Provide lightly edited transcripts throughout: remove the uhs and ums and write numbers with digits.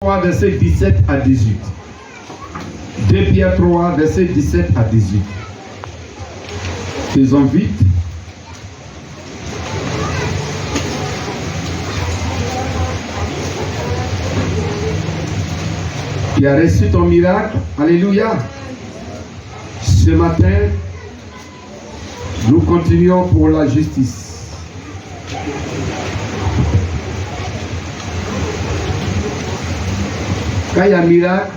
3, verset 17 à 18. 2 Pierre 3, verset 17 à 18. Faisons vite. Tu as reçu ton miracle. Alléluia. Ce matin, nous continuons pour la justice. Quand il y a un miracle,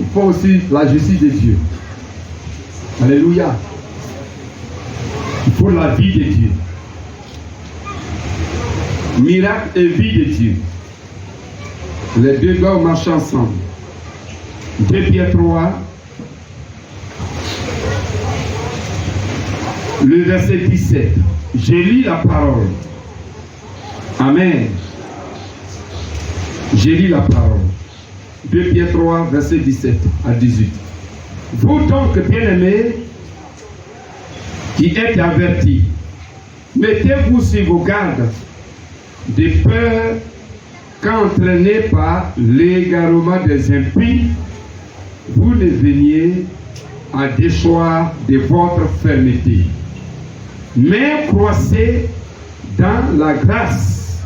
il faut aussi la justice de Dieu. Alléluia. Il faut la vie de Dieu. Miracle et vie de Dieu. Les deux doivent marcher ensemble. 2 Pierre 3, le verset 17. Je lis la parole. Amen. Je lis la parole. 2 Pierre 3, verset 17 à 18. Vous donc, bien-aimés, qui êtes avertis, mettez-vous sur vos gardes de peur qu'entraînés par l'égarement des impies, vous ne veniez à déchoir de votre fermeté. Mais croissez dans la grâce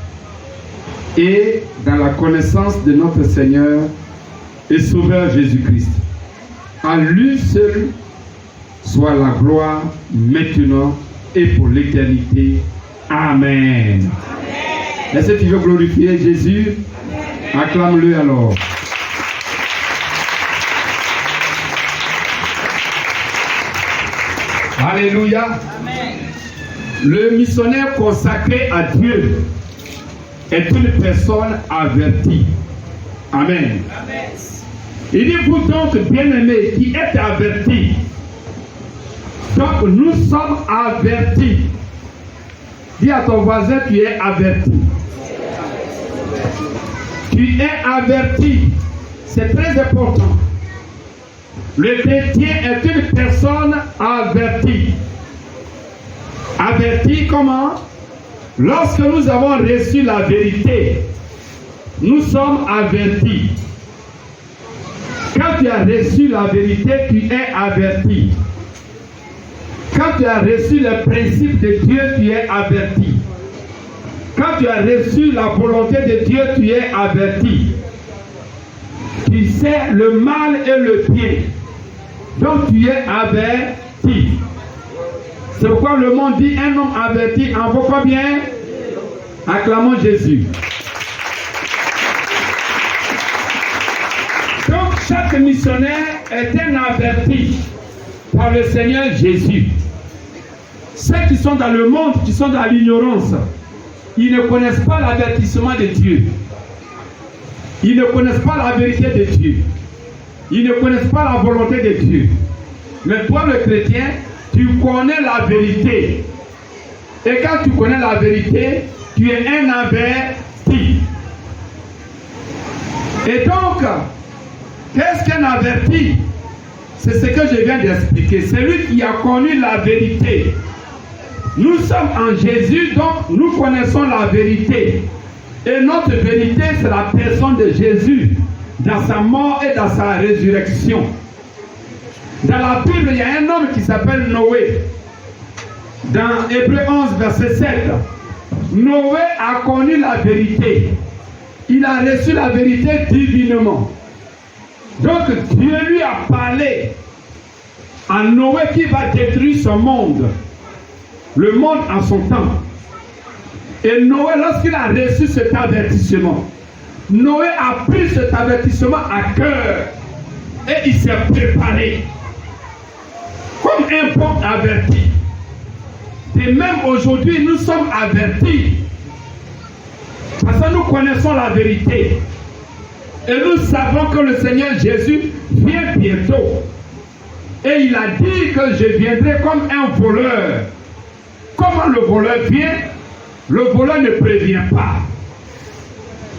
et dans la connaissance de notre Seigneur et Sauveur Jésus-Christ. À lui seul soit la gloire maintenant et pour l'éternité. Amen. Est-ce que tu veux glorifier Jésus? Acclame-le alors. Alléluia. Amen. Le missionnaire consacré à Dieu est une personne avertie. Amen. Amen. Il dit, vous donc, bien-aimés, qui êtes avertis. Donc, nous sommes avertis. Dis à ton voisin, tu es averti. Tu es averti. C'est très important. Le chrétien est une personne avertie. Averti comment? Lorsque nous avons reçu la vérité, nous sommes avertis. Quand tu as reçu la vérité, tu es averti. Quand tu as reçu le principe de Dieu, tu es averti. Quand tu as reçu la volonté de Dieu, tu es averti. Tu sais le mal et le bien. Donc tu es averti. C'est pourquoi le monde dit un homme averti en vaut combien? Acclamons Jésus. Donc chaque missionnaire est un averti par le Seigneur Jésus. Ceux qui sont dans le monde, qui sont dans l'ignorance, ils ne connaissent pas l'avertissement de Dieu. Ils ne connaissent pas la vérité de Dieu. Ils ne connaissent pas la volonté de Dieu. Mais toi, le chrétien, tu connais la vérité. Et quand tu connais la vérité, tu es un averti. Et donc, qu'est-ce qu'un averti? C'est ce que je viens d'expliquer. Celui qui a connu la vérité. Nous sommes en Jésus, donc nous connaissons la vérité. Et notre vérité, c'est la personne de Jésus, dans sa mort et dans sa résurrection. Dans la Bible, il y a un homme qui s'appelle Noé. Dans Hébreux 11, verset 7, Noé a connu la vérité. Il a reçu la vérité divinement. Donc Dieu lui a parlé à Noé qui va détruire son monde. Le monde en son temps. Et Noé, lorsqu'il a reçu cet avertissement, Noé a pris cet avertissement à cœur et il s'est préparé comme un bon averti. Et même aujourd'hui, nous sommes avertis parce que nous connaissons la vérité et nous savons que le Seigneur Jésus vient bientôt. Et il a dit que je viendrai comme un voleur. Comment le voleur vient? Le voleur ne prévient pas.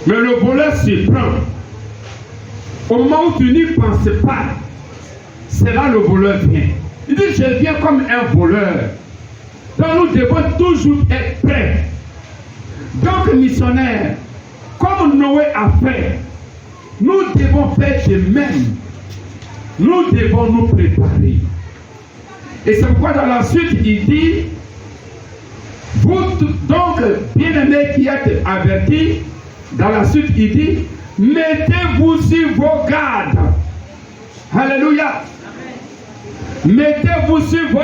Mais le voleur s'y prend. Au moment où tu n'y penses pas, c'est là le voleur vient. Il dit, je viens comme un voleur. Donc nous devons toujours être prêts. Donc missionnaire, comme Noé a fait, devons faire de même. Nous devons nous préparer. Et c'est pourquoi dans la suite, il dit, vous donc, bien-aimés qui êtes avertis, dans la suite, il dit, mettez-vous sur vos gardes. Alléluia. Mettez-vous sur vos...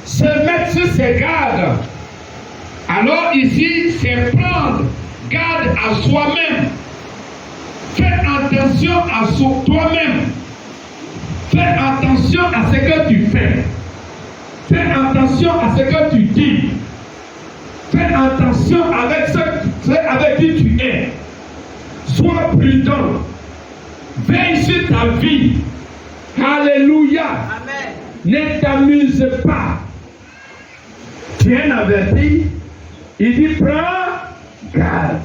Se mettre sur ses gardes. Alors ici, c'est prendre garde à soi-même. Fais attention à toi-même. Fais attention à ce que tu fais. Fais attention à ce que tu dis. Fais attention avec qui tu es. Sois prudent. Veille sur ta vie. Alléluia. Amen. Ne t'amuse pas. Tu es averti. Il dit prends garde.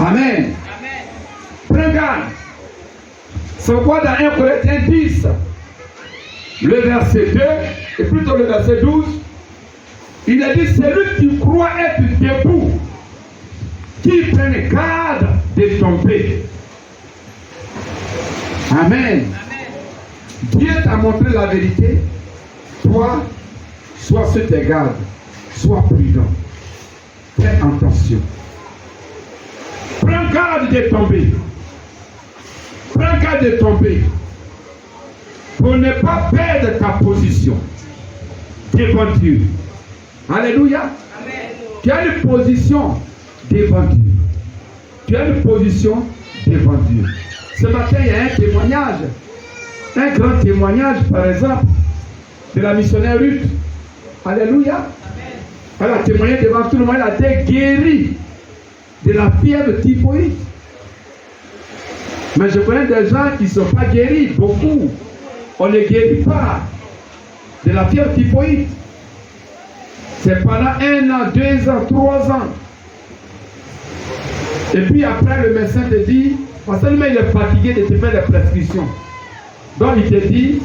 Amen. Amen. Prends garde. C'est quoi dans 1 Corinthiens 10, le verset 2, et plutôt le verset 12, il a dit, celui qui croit être debout, qui prenne garde de tomber. Amen. Dieu t'a montré la vérité. Toi, sois sur tes gardes. Sois prudent. Fais attention. Prends garde de tomber. Prends garde de tomber. Pour ne pas perdre ta position devant Dieu. Alléluia. Amen. Tu as une position devant Dieu. Tu as une position devant Dieu. Ce matin, il y a un témoignage. Un grand témoignage, par exemple, de la missionnaire Ruth. Alléluia. Amen. Elle a témoigné devant tout le monde. Elle a été guérie de la fièvre typhoïde. Mais je connais des gens qui ne sont pas guéris, beaucoup. On ne guérit pas de la fièvre typhoïde. C'est pendant 1 an, 2 ans, 3 ans. Et puis après, le médecin te dit, parce que il est fatigué de te faire des prescriptions. Donc il te dit,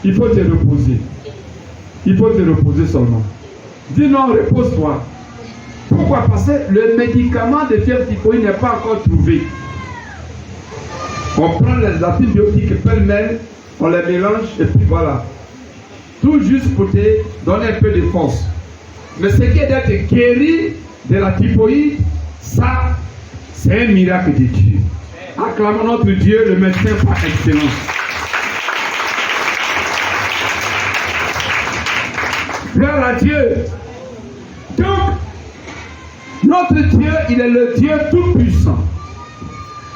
il faut te reposer. Il faut te reposer seulement. Dis non, repose-toi. Pourquoi? Parce que le médicament de fièvre typhoïde n'est pas encore trouvé. On prend les antibiotiques pêle-mêle, on les mélange et puis voilà. Tout juste pour te donner un peu de force. Mais ce qui est d'être guéri de la typhoïde, ça, c'est un miracle de Dieu. Acclamons notre Dieu, le médecin par excellence. Gloire à Dieu. Donc, notre Dieu, il est le Dieu tout-puissant.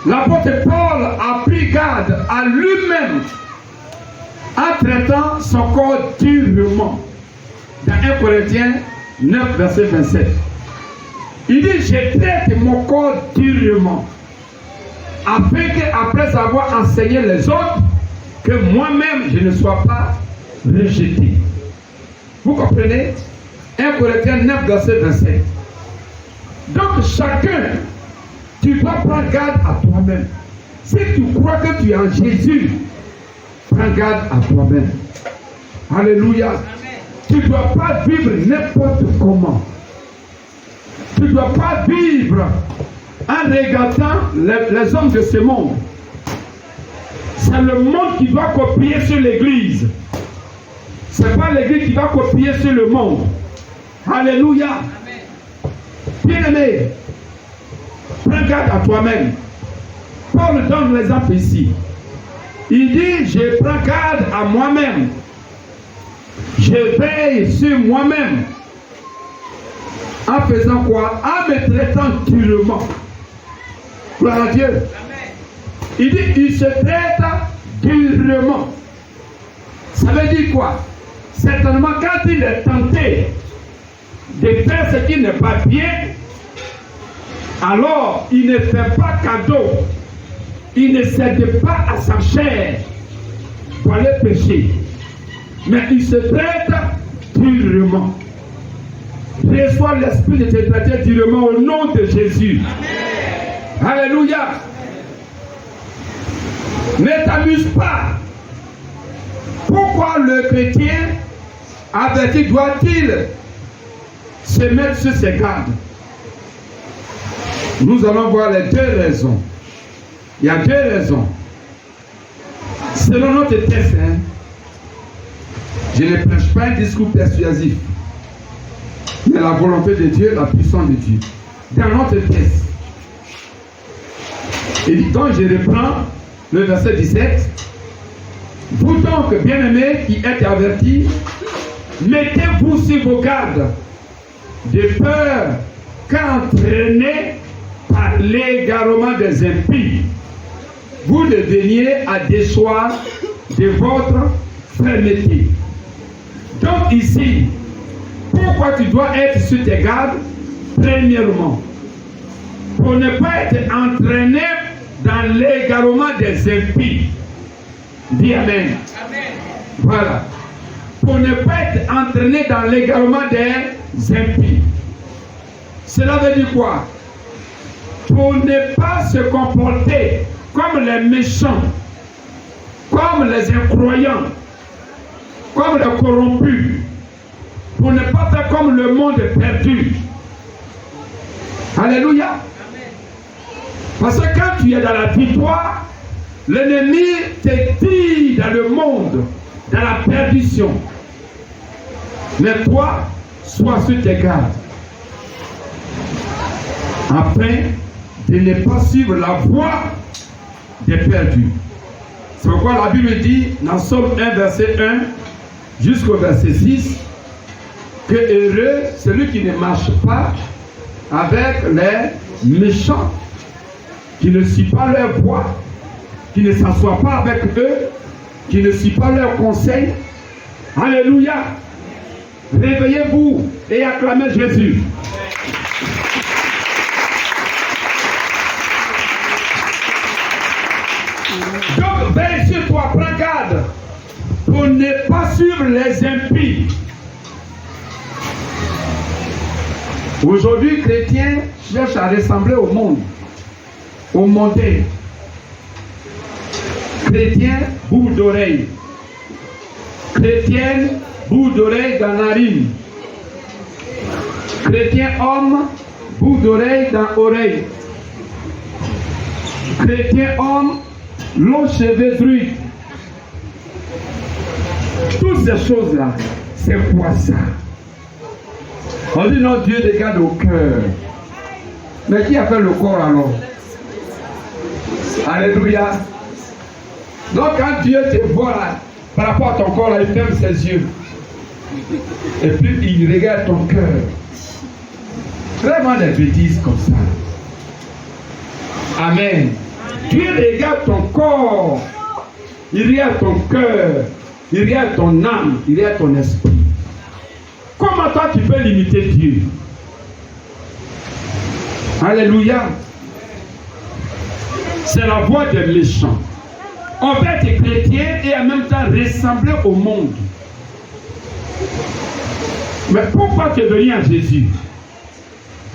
L'apôtre Paul a pris garde à lui-même en traitant son corps durement. Dans 1 Corinthiens 9, verset 27. Il dit, je traite mon corps durement, afin qu'après avoir enseigné les autres, que moi-même je ne sois pas rejeté. Vous comprenez? 1 Corinthiens 9, verset 27. Donc chacun, tu dois prendre garde à toi-même. Si tu crois que tu es en Jésus, prends garde à toi-même. Alléluia. Amen. Tu ne dois pas vivre n'importe comment. Tu ne dois pas vivre en regardant les hommes de ce monde. C'est le monde qui doit copier sur l'église. Ce n'est pas l'église qui va copier sur le monde. Alléluia. Bien-aimé, prends garde à toi-même. Paul donne l'exemple ici. Il dit, je prends garde à moi-même. Je veille sur moi-même. En faisant quoi? En me traitant durement. Gloire à Dieu. Amen. Il dit, il se traite durement. Ça veut dire quoi? Certainement, quand il est tenté de faire ce qui n'est pas bien, alors il ne fait pas cadeau. Il ne cède pas à sa chair pour aller pécher. Mais il se traite durement. Reçois l'esprit de te traiter durement au nom de Jésus. Amen. Alléluia. Ne t'amuse pas. Pourquoi le chrétien averti doit-il se mettre sur ses gardes? Nous allons voir les deux raisons. Il y a deux raisons. Selon notre texte, je ne prêche pas un discours persuasif, mais la volonté de Dieu, la puissance de Dieu. Dans notre texte, et donc je reprends le verset 17. Vous donc, bien-aimés qui êtes avertis, mettez-vous sur vos gardes, de peur qu'entraînés par l'égarement des impies, vous deveniez à déchoir de votre fermeté. Donc ici, pourquoi tu dois être sur tes gardes? Premièrement, pour ne pas être entraîné dans l'égarement des impies. Dis Amen. Amen. Voilà. Pour ne pas être entraîné dans l'égarement des impies. Cela veut dire quoi? Pour ne pas se comporter comme les méchants, comme les incroyants, comme les corrompus, pour ne pas faire comme le monde perdu. Alléluia. Parce que quand tu es dans la victoire, l'ennemi te tire dans le monde, dans la perdition. Mais toi, sois sur tes gardes, afin de ne pas suivre la voie des perdus. C'est pourquoi la Bible dit, dans Somme 1, verset 1, jusqu'au verset 6, que heureux celui qui ne marche pas avec les méchants, qui ne suit pas leur voie, qui ne s'assoit pas avec eux, qui ne suit pas leurs conseils. Alléluia. Réveillez-vous et acclamez Jésus. Donc, veille sur toi, prends garde pour ne pas suivre les impies. Aujourd'hui, chrétiens cherchent à ressembler au monde, au mondain. Chrétien, bout d'oreille. Chrétienne, bout d'oreille dans la narine. Chrétien homme, bout d'oreille dans l'oreille. Chrétien homme, long cheveux druides. Toutes ces choses-là, c'est quoi ça? On dit non, Dieu regarde au cœur. Mais qui a fait le corps alors? Alléluia. Donc quand Dieu te voit là, par rapport à ton corps là, il ferme ses yeux. Et puis il regarde ton cœur. Vraiment des bêtises comme ça. Amen. Dieu regarde ton corps. Il regarde ton cœur. Il regarde ton âme. Il regarde ton esprit. Comment toi tu peux limiter Dieu? Alléluia. C'est la voie des méchants. On veut être chrétien et en même temps ressembler au monde. Mais pourquoi tu es venu à Jésus?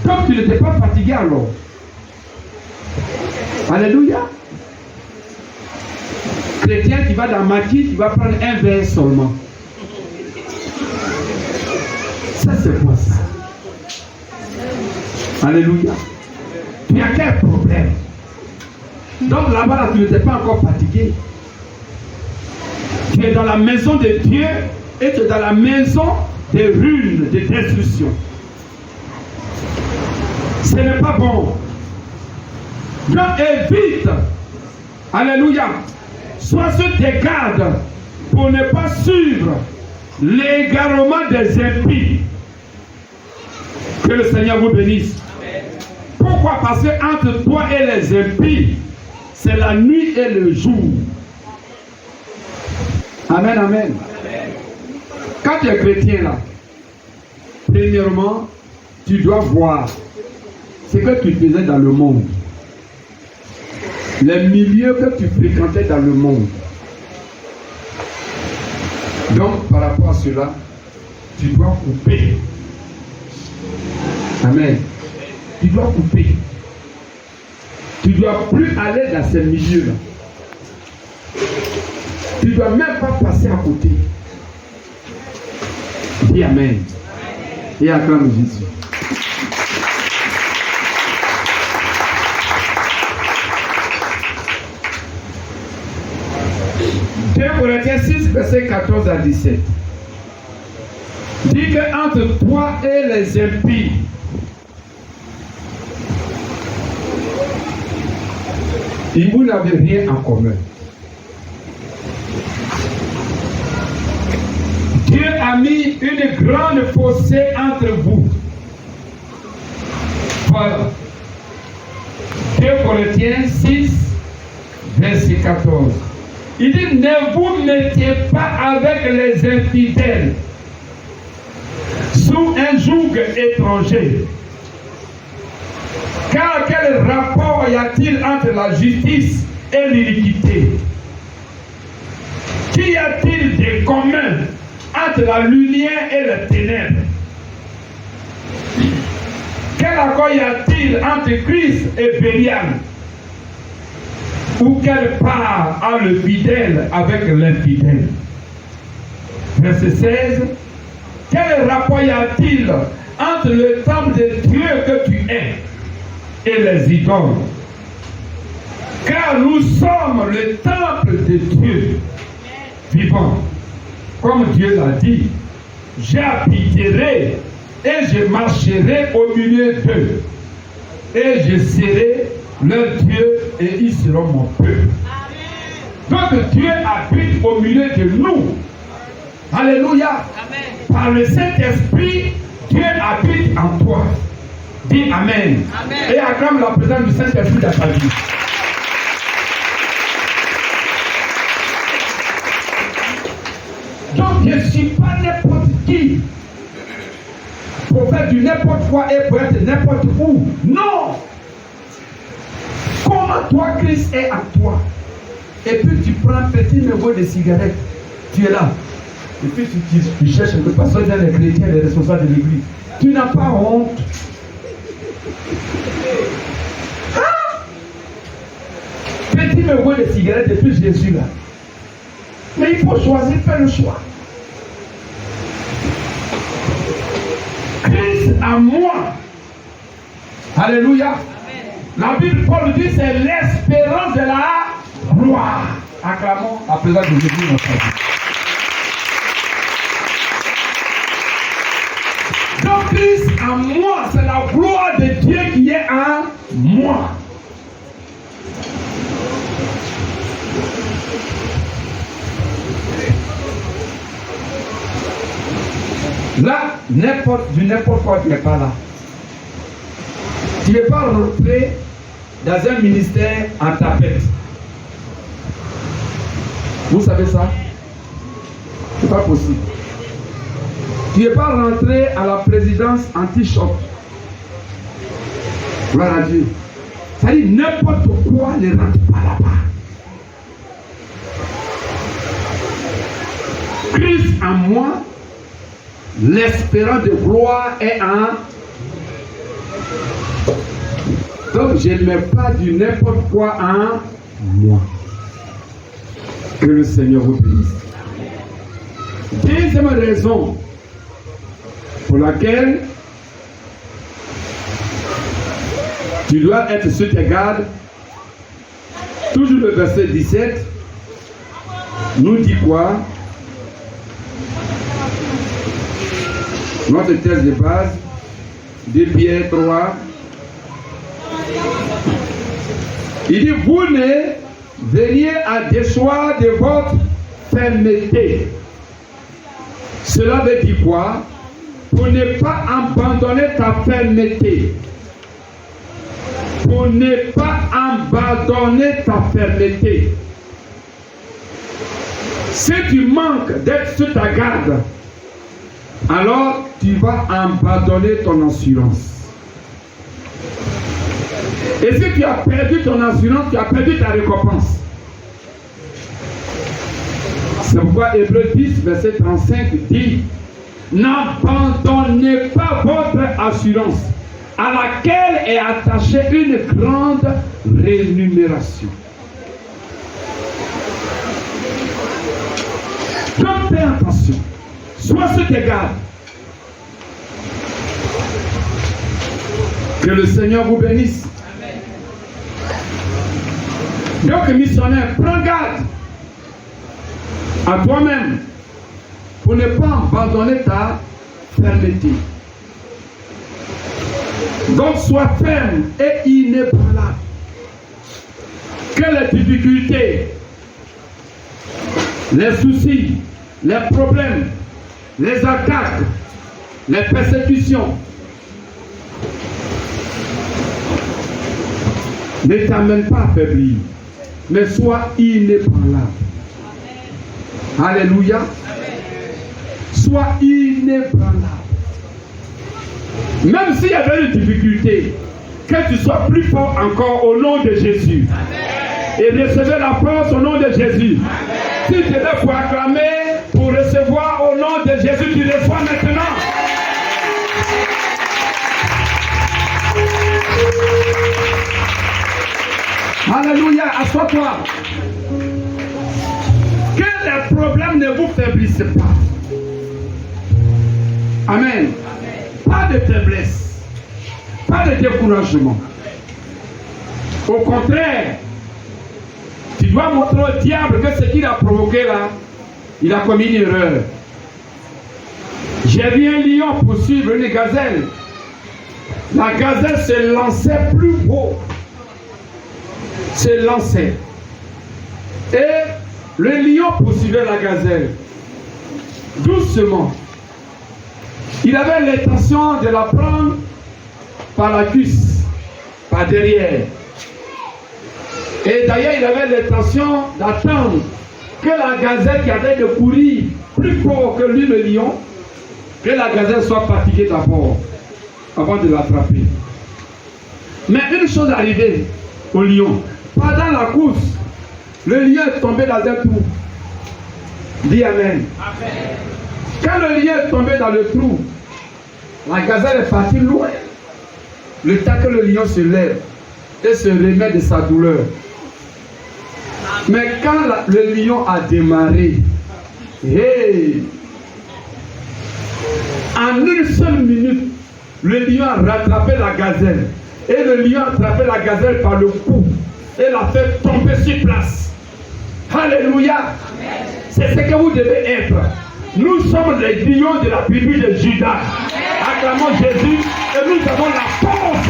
Comme tu n'étais pas fatigué alors. Alléluia. Chrétien qui va dans Maquis, qui va prendre un verre seulement. Ça c'est quoi ça? Alléluia. Tu as quel problème? Donc là-bas, là, tu n'étais pas encore fatigué. Tu es dans la maison de Dieu et tu es dans la maison des ruines, de destruction. Ce n'est pas bon. Donc évite. Alléluia. Sois sur tes gardes pour ne pas suivre l'égarement des impies. Que le Seigneur vous bénisse. Pourquoi? Parce que entre toi et les impies, c'est la nuit et le jour. Amen, amen. Quand tu es chrétien là, premièrement, tu dois voir ce que tu faisais dans le monde. Les milieux que tu fréquentais dans le monde. Donc, par rapport à cela, tu dois couper. Amen. Tu dois couper. Tu ne dois plus aller dans ces milieux-là. Tu ne dois même pas passer à côté. Dis Amen. Et acclame Jésus. 10, verset 14 à 17. Dit qu'entre toi et les impies, vous n'avez rien en commun. Dieu a mis une grande fossé entre vous. Voilà. 2 Corinthiens 6, verset 14. Il dit, ne vous mettez pas avec les infidèles sous un joug étranger. Car quel rapport y a-t-il entre la justice et l'iniquité? Qu'y a-t-il de commun entre la lumière et les ténèbres? Quel accord y a-t-il entre Christ et Bélial? Ou quelle part a le fidèle avec l'infidèle? Verset 16. Quel rapport y a-t-il entre le temple de Dieu que tu es et les idoles? Car nous sommes le temple de Dieu vivant. Comme Dieu l'a dit, j'habiterai et je marcherai au milieu d'eux. Et je serai leur Dieu et ils seront mon peuple. Donc Dieu habite au milieu de nous. Alléluia. Amen. Par le Saint-Esprit, Dieu habite en toi. Dis Amen. Amen. Et acclame la présence du Saint-Esprit dans ta vie. Donc je ne suis pas n'importe qui pour faire du n'importe quoi et pour être n'importe où. Non. Comment toi, Christ est à toi? Et puis tu prends un petit niveau de cigarette. Tu es là. Et puis tu cherches que parce que les chrétiens, les responsables de l'église. Tu n'as pas honte. Hein? Petit niveau de cigarette depuis Jésus là. Mais il faut choisir, faire le choix. Christ à moi. Alléluia. La Bible, Paul dit, c'est l'espérance de la gloire. Acclamons la présence de Jésus dans notre vie. Donc Christ en moi, c'est la gloire de Dieu qui est en moi. Là, n'importe quoi qui n'est pas là. Tu n'es pas rentré dans un ministère en tapette. Vous savez ça? C'est pas possible. Tu n'es pas rentré à la présidence anti-choc. Gloire à Dieu. Ça dit n'importe quoi ne rentre pas là-bas. Christ en moi, l'espérance de gloire est en. Donc je ne mets pas du n'importe quoi en moi. Que le Seigneur vous bénisse. Deuxième raison pour laquelle tu dois être sur tes gardes, toujours le verset 17 nous dit quoi? Notre texte de base, 2 Pierre 3. Il dit, vous ne veniez à déchoir de votre fermeté. Cela veut dire quoi? Pour ne pas abandonner ta fermeté. Pour ne pas abandonner ta fermeté. Si tu manques d'être sur ta garde, alors tu vas abandonner ton assurance. Et si tu as perdu ton assurance, tu as perdu ta récompense. C'est pourquoi Hébreux 10, verset 35 dit, n'abandonnez pas votre assurance, à laquelle est attachée une grande rémunération. Donc fais attention, sois sur tes gardes. Que le Seigneur vous bénisse. Donc missionnaire, prends garde. à toi-même pour ne pas abandonner ta fermeté. Donc sois ferme et inébranlable. Que les difficultés, les soucis, les problèmes, les attaques, les persécutions ne t'amènent pas à faiblir, mais sois inébranlable. Alléluia. Sois inébranlable. Même s'il y avait des difficultés, que tu sois plus fort encore au nom de Jésus. Et recevez la force au nom de Jésus. Si tu devais pour acclamer, pour recevoir au nom de Jésus, tu reçois maintenant. Alléluia, assois-toi. Que les problèmes ne vous faiblissent pas. Amen. Pas de faiblesse, pas de découragement. Au contraire, tu dois montrer au diable que ce qu'il a provoqué là, il a commis une erreur. J'ai vu un lion poursuivre une gazelle. La gazelle se lançait plus haut. Se lançait. Et le lion poursuivait la gazelle. Doucement. Il avait l'intention de la prendre par la cuisse, par derrière. Et d'ailleurs, il avait l'intention d'attendre que la gazelle qui avait de courir plus fort que lui, le lion, que la gazelle soit fatiguée d'abord, avant de l'attraper. Mais une chose est arrivée au lion. Pendant la course, le lion est tombé dans un trou. Dis Amen. Amen. Quand le lion est tombé dans le trou, la gazelle est partie loin. Le temps que le lion se lève et se remet de sa douleur. Mais quand le lion a démarré, hey, en une seule minute, le lion a rattrapé la gazelle. Et le lion a attrapé la gazelle par le cou et l'a fait tomber sur place. Alléluia. C'est ce que vous devez être. Nous sommes les lions de la tribu de Judas. Acclamons Jésus et nous avons la force.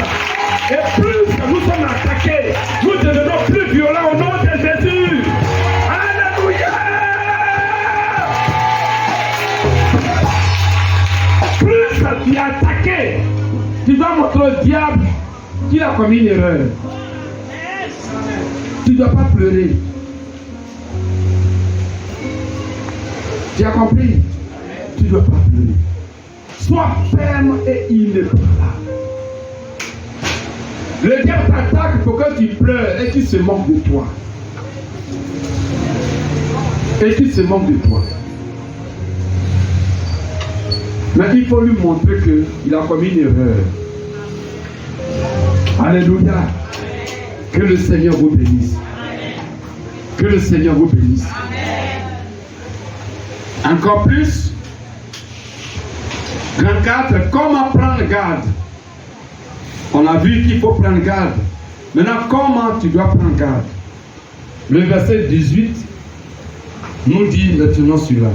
Et plus que nous sommes attaqués, nous devenons plus violents au nom de Jésus. Alléluia. Plus que tu es attaqué, tu dois montrer au diable qu'il a commis une erreur. Tu ne dois pas pleurer. Tu as compris? Tu ne dois pas pleurer. Sois ferme et inébranlable. Le diable t'attaque pour que tu pleures et qu'il se moque de toi. Et qu'il se moque de toi. Mais il faut lui montrer qu'il a commis une erreur. Alléluia. Que le Seigneur vous bénisse. Que le Seigneur vous bénisse. Encore plus. Grand 4, comment prendre garde? On a vu qu'il faut prendre garde. Maintenant, comment tu dois prendre garde? Le verset 18 nous dit maintenant celui-là.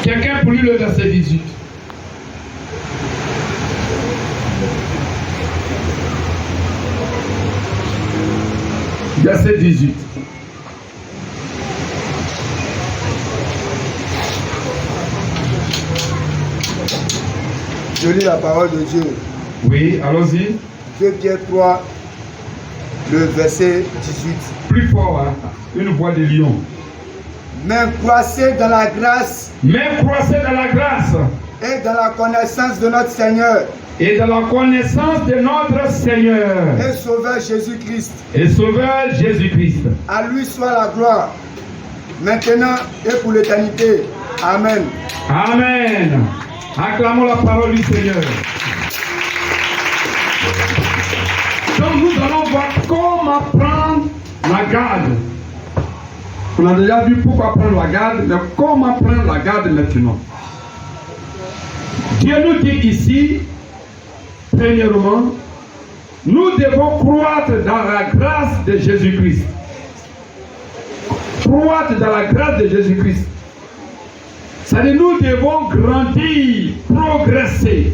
Quelqu'un pour lui le verset 18. Verset 18. Je lis la parole de Dieu. Oui, allons-y. 2 Pierre 3, le verset 18. Plus fort, hein? Une voix de lion. Mais croissez dans la grâce. Mais croissez dans la grâce. Et dans la connaissance de notre Seigneur. Et dans la connaissance de notre Seigneur. Et Sauveur Jésus-Christ. Et Sauveur Jésus-Christ. À lui soit la gloire. Maintenant et pour l'éternité. Amen. Amen. Acclamons la parole du Seigneur. Donc nous allons voir comment prendre la garde. On a déjà vu pourquoi prendre la garde, mais comment prendre la garde maintenant. Dieu nous dit ici, premièrement, nous devons croître dans la grâce de Jésus-Christ. croître dans la grâce de Jésus-Christ. C'est-à-dire nous devons grandir, progresser.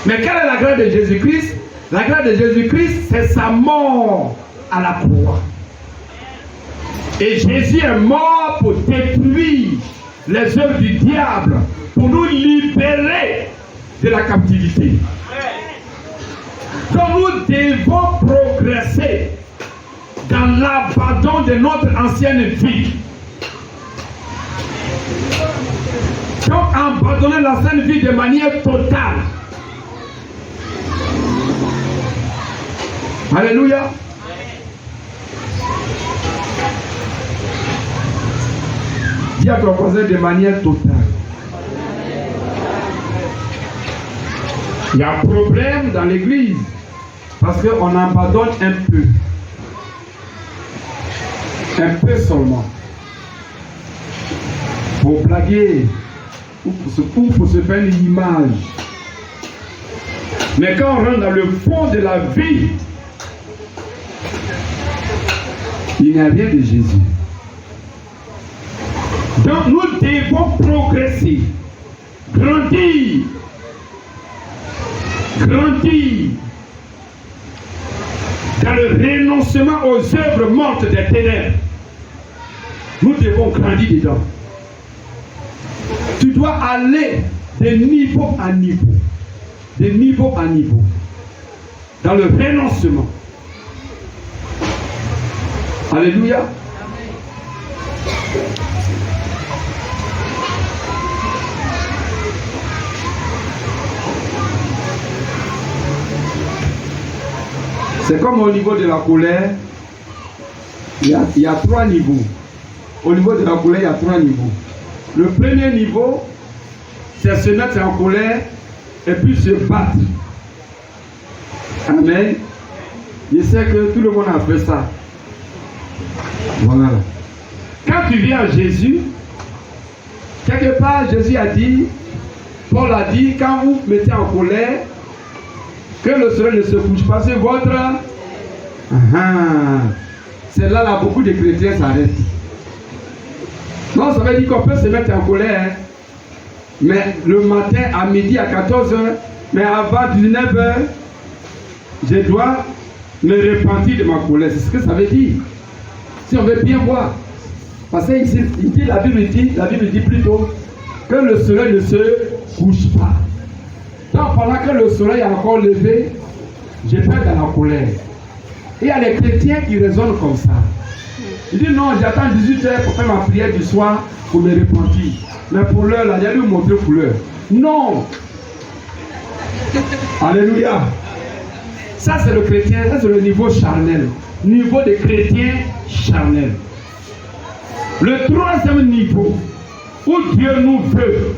Mais quelle est la grâce de Jésus-Christ? La grâce de Jésus-Christ, c'est sa mort à la croix. Et Jésus est mort pour détruire les œuvres du diable, pour nous libérer de la captivité. Donc nous devons progresser dans l'abandon de notre ancienne vie. Donc abandonner l'ancienne vie de manière totale. Alléluia. Dis à ton voisin de manière totale. Il y a un problème dans l'église parce qu'on abandonne un peu. Un peu seulement. Pour blaguer ou pour se faire une image. Mais quand on rentre dans le fond de la vie, il n'y a rien de Jésus. Donc nous devons progresser, grandir dans le renoncement aux œuvres mortes des ténèbres. Nous devons grandir dedans. Tu dois aller de niveau à niveau, dans le renoncement. Alléluia. C'est comme au niveau de la colère, il y a 3 niveaux. Au niveau de la colère, il y a 3 niveaux. Le premier niveau, c'est se mettre en colère et puis se battre. Amen. Je sais que tout le monde a fait ça. Voilà. Quand tu viens à Jésus, quelque part, Jésus a dit, Paul a dit, quand vous vous mettez en colère, que le soleil ne se couche pas sur votre... C'est là, beaucoup de chrétiens s'arrêtent. Non, ça veut dire qu'on peut se mettre en colère, mais le matin, à midi, à 14h, mais avant 19h, je dois me repentir de ma colère. C'est ce que ça veut dire. Si on veut bien voir. Parce que ici, la Bible dit plutôt que le soleil ne se couche pas. Donc pendant que le soleil est encore levé, je perds dans la colère. Et il y a les chrétiens qui raisonnent comme ça. Ils disent non, j'attends 18h pour faire ma prière du soir pour me repentir. Mais pour l'heure, là, il y a lui montrer pour l'heure. Non. Alléluia. Ça c'est le chrétien, ça c'est le niveau charnel. Niveau des chrétiens charnels. Le 3e niveau, où Dieu nous veut.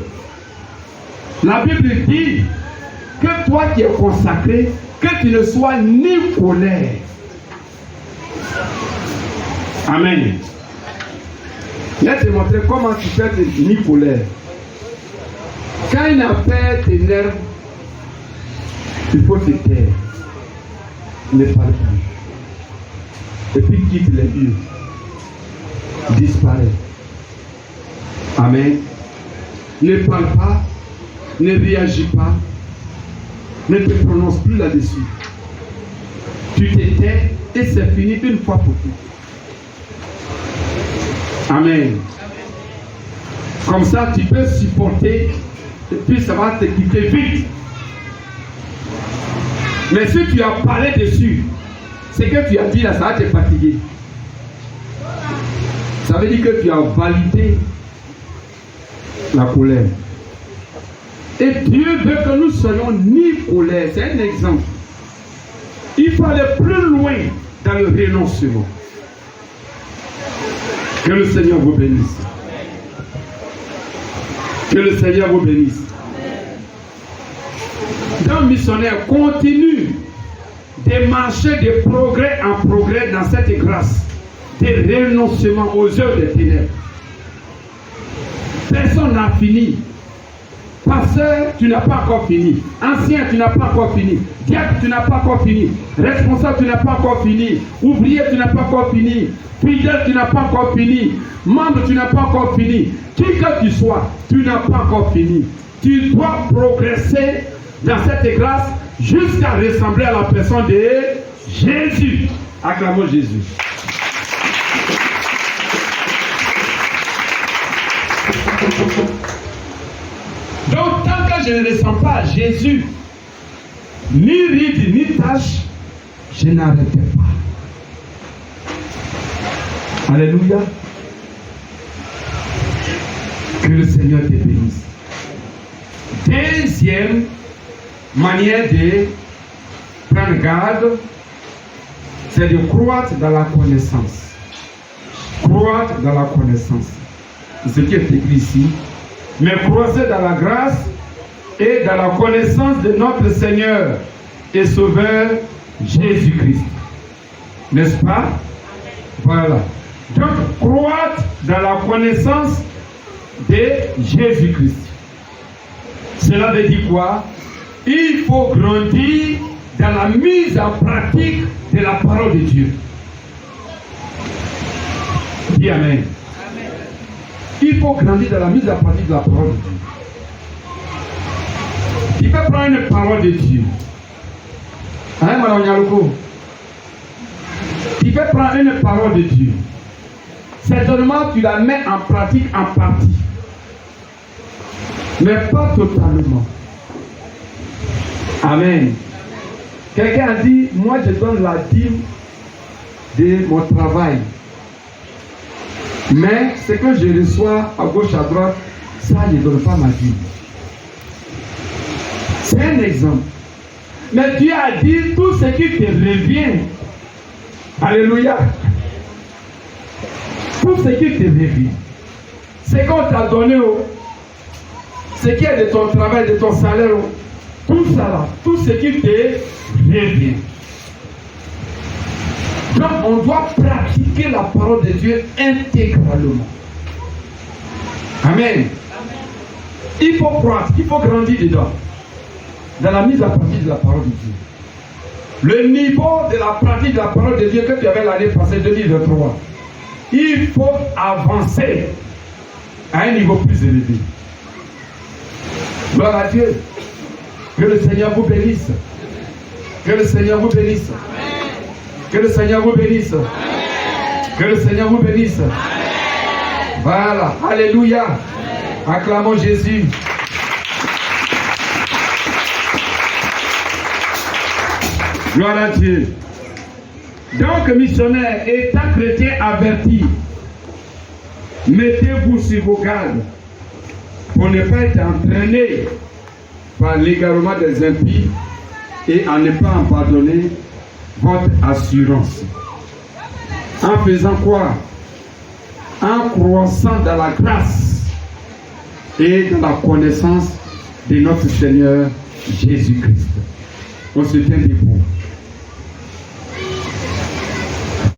La Bible dit que toi qui es consacré, que tu ne sois ni colère. Amen. Je vais te montrer comment tu peux être ni colère. Quand une affaire t'énerve, il faut te taire. Ne parle plus. Et puis quitte les lieux. Disparaît. Amen. Ne parle pas. Ne réagis pas. Ne te prononce plus là-dessus. Tu te tais et c'est fini une fois pour toutes. Amen. Comme ça, tu peux supporter et puis ça va te quitter vite. Mais si tu as parlé dessus, ce que tu as dit là, ça va te fatiguer. Ça veut dire que tu as validé la colère. Et Dieu veut que nous soyons ni colère. C'est un exemple. Il faut aller plus loin dans le renoncement. Que le Seigneur vous bénisse. Que le Seigneur vous bénisse. Donc, missionnaire, continue de marcher de progrès en progrès dans cette grâce de renoncement aux œuvres des ténèbres. Personne n'a fini. Pasteur, tu n'as pas encore fini. Ancien, tu n'as pas encore fini. Diacre, tu n'as pas encore fini. Responsable, tu n'as pas encore fini. Ouvrier, tu n'as pas encore fini. Fidèle, tu n'as pas encore fini. Membre, tu n'as pas encore fini. Qui que tu sois, tu n'as pas encore fini. Tu dois progresser dans cette grâce jusqu'à ressembler à la personne de Jésus. Acclamons Jésus. Donc, tant que je ne ressens pas Jésus, ni ride, ni tâche, je n'arrêtais pas. Alléluia. Que le Seigneur te bénisse. Deuxième manière de prendre garde, c'est de croître dans la connaissance. Croître dans la connaissance. C'est ce qui est écrit ici. Mais croissez dans la grâce et dans la connaissance de notre Seigneur et Sauveur Jésus-Christ. N'est-ce pas? Voilà. Donc, croître dans la connaissance de Jésus-Christ. Cela veut dire quoi? Il faut grandir dans la mise en pratique de la parole de Dieu. Dis Amen. Il faut grandir dans la mise en pratique de la parole de Dieu. Tu peux prendre une parole de Dieu. Hein, Madame Yalouko? Tu peux prendre une parole de Dieu. Certainement, tu la mets en pratique en partie. Mais pas totalement. Amen. Quelqu'un a dit, moi je donne la dîme de mon travail. Mais ce que je reçois à gauche, à droite, ça ne donne pas ma dîme. C'est un exemple. Mais Dieu a dit tout ce qui te revient. Alléluia. Tout ce qui te revient. Ce qu'on t'a donné, ce qui est de ton travail, de ton salaire, tout ça là, tout ce qui te revient. Donc on doit pratiquer la parole de Dieu intégralement. Amen. Il faut croître, il faut grandir dedans. Dans la mise en pratique de la parole de Dieu. Le niveau de la pratique de la parole de Dieu que tu avais l'année passée, 2023, il faut avancer à un niveau plus élevé. Gloire à Dieu. Que le Seigneur vous bénisse. Que le Seigneur vous bénisse. Que le Seigneur vous bénisse. Que le Seigneur vous bénisse. Voilà. Alléluia. Acclamons Jésus. Gloire à Dieu. Donc, missionnaire, étant chrétien averti, mettez-vous sur vos gardes pour ne pas être entraîné par l'égarement des impies et en ne pas en pardonner votre assurance. En faisant quoi? En croissant dans la grâce et dans la connaissance de notre Seigneur Jésus-Christ. On se tient debout.